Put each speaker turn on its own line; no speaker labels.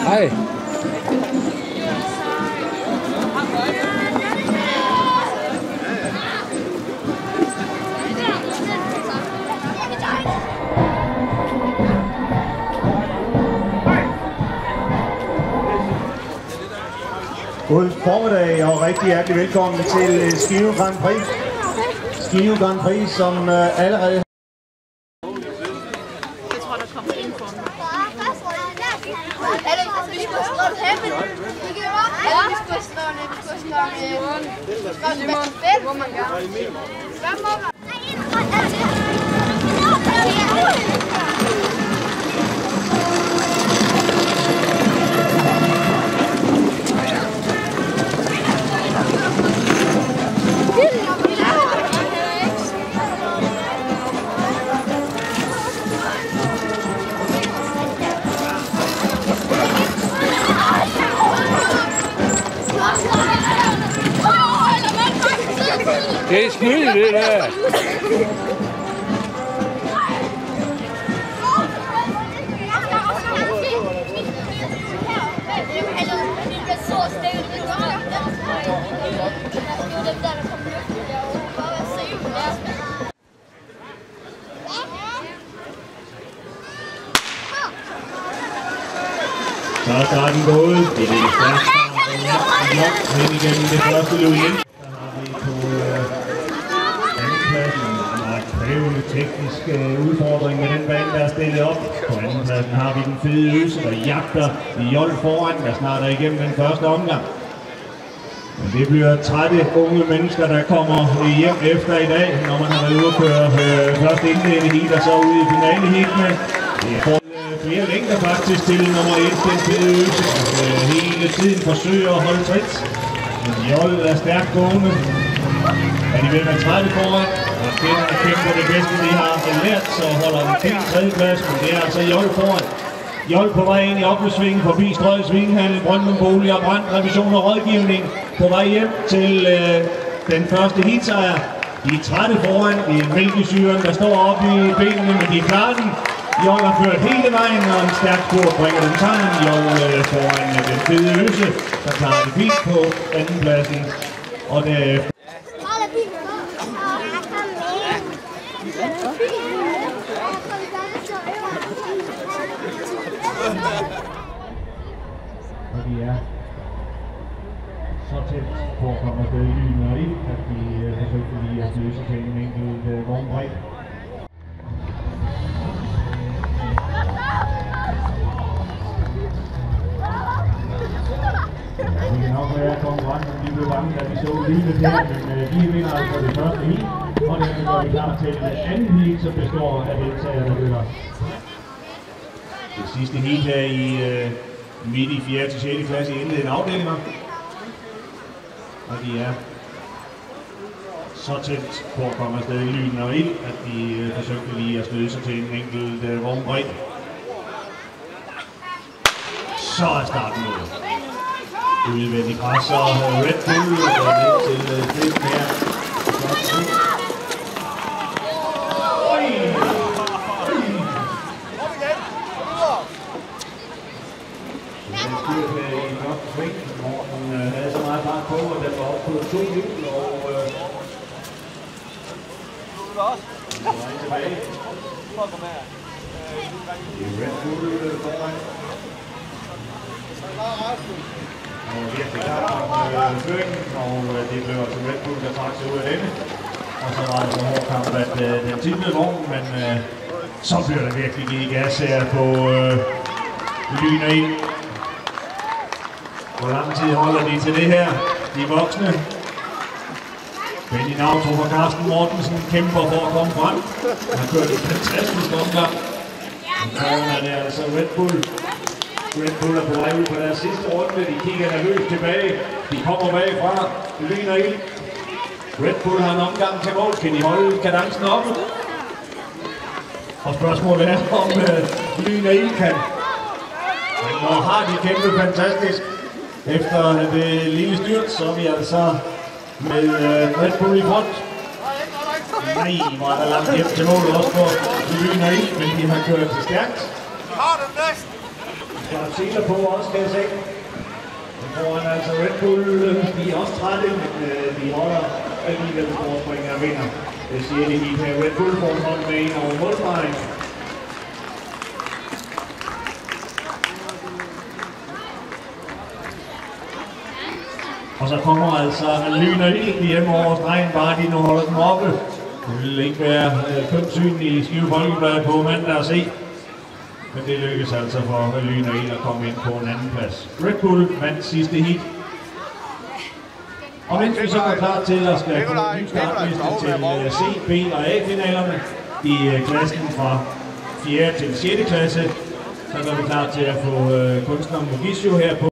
Hej.
God formiddag og rigtig hjertelig velkommen til Skive Grand Prix. Skive Grand Prix, som allerede...
Jeg tror, der kommer ind for mig. Vi skulle have slået happen. Eller vi skulle have slået fedt. Hvor man gør. Hvad må man?
Det er skyld, det der.
Så er starten gået. Det er det første hen igennem det første løb. Der har vi på andenpladsen en ret krævende teknisk udfordring med den bane, der er stillet op. På andenpladsen har vi den fede Øse, der jagter Jol foran, der snart er igennem den første omgang. Men det bliver trætte unge mennesker, der kommer hjem efter i dag, når man har været ude at køre først indledende heat og så ude i finale heatene. Det får flere længder faktisk til nummer 1, den fede Øse, hele tiden forsøger at holde trit. Men Jol er stærkt gående. Er de ved med 30 foran, og kvinderne kæmper det bedste, de har lært, så holder en fin tredjeplads, men det er altså Jol foran. Jol på vej ind i opløbssvingen forbi Strøget Svingehandel, Brøndum Bolig og Brand, revision og rådgivning på vej hjem til den første heatsejr. De er trætte foran, det er mælkesyren, der står oppe i benene, men de klarer den. Jol har ført hele vejen, og en stærk spor bringer den tegn. Jol foran den fede Øse, der klarer det fint på andenpladsen. Og derefter og de er så tæt på at komme afsted i lyn og ild, at de forsøgte lige at løse til en enkelt vognbred. Det kan nok være, at konkurrencen de blev bange, da vi så lynet her, men de vinder altså det første heat, og dermed går vi klar til anden heat, som består af deltagere, der løber. Det sidste heat her i midt i 4. til 6. klasse i indledende afdelinger. Og de er så tæt på at komme afsted i lyn og ild, at de forsøgte lige at støde sig til en enkelt vognbred. Så er starten ud. Udvendig pres og Red Bull og ned til det her. 2 hjul, og tilbage. Det er Red Bull foran. Og virkelig klar om føringen, og det blev altså Red Bull, der trak sig ud af denne. Og så var det så hård kamp, at den timede vogn, men så bliver der virkelig givet gas her på Lyner ind. Hvor lang tid holder de til det her? De voksne. Benny Nauto og Carsten Mortensen kæmper for at komme frem. Han har kørt en fantastisk omgang. Og foran er det altså Red Bull. Red Bull er på vej ud på deres sidste runde. De kigger nervøst tilbage. De kommer bagfra. Lyner ind. Red Bull har en omgang til mål. Kan de holde kadencen oppe? Og spørgsmålet er, om Lyner ind kan. Men hvor har de kæmpet fantastisk. Efter det lille styrt, så er vi altså med Red Bull i front. Nej, hvor er der langt hjem til mål også på Lyner ind, men de har kørt til stærkt. Der er seler på også, kan jeg se. Foran altså Red Bull, de er også trætte, men de holder alligevel forspringer og vinder. Det siger de helt her. Red Bull får hånd med en over målstregen. Og så kommer altså Lyner helt hjemme over stregen, bare de nu holder den oppe. Det ville ikke være kønt syn i Skive Folkeblad på mandag at se. Men det lykkedes altså for Lyner ind at komme ind på en anden plads. Red Bull vandt sidste heat. Og mens vi så er klar til at skal få en ny startliste til C, B og A-finalerne i klassen fra 4. til 6. klasse, så er vi klar til at få kunstneren Mugisio her på.